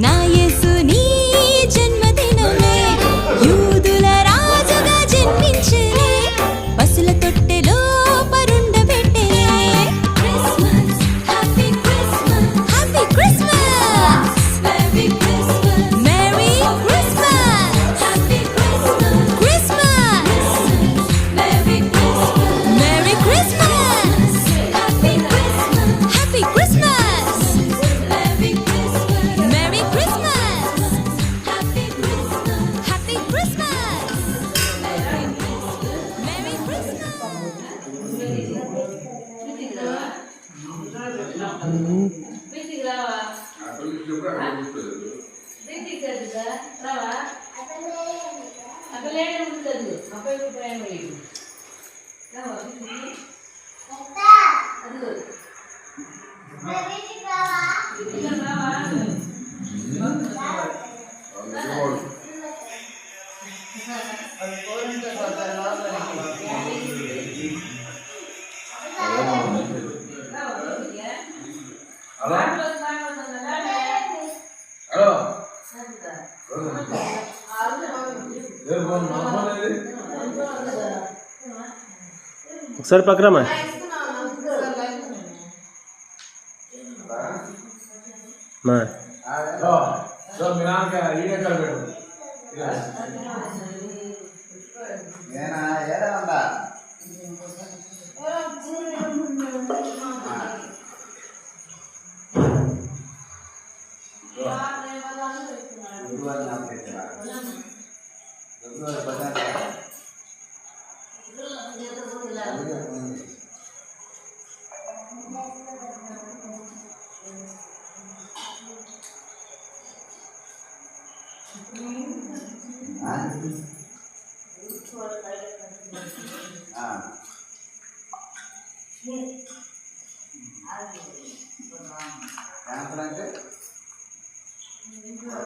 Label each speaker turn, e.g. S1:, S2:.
S1: నా యేసుని జన్మదినమే యూదుల రాజుగా జన్మించెనే పసుల తొట్టెలో పరుండబెట్టే Christmas happy Christmas happy Christmas merry Christmas merry Christmas happy Christmas Christmas merry Christmas merry Christmas happy Christmas happy Christmas merry Christmas merry Christmas happy Christmas happy Christmas merry
S2: ఒకసారి పక్కరమ్మా మా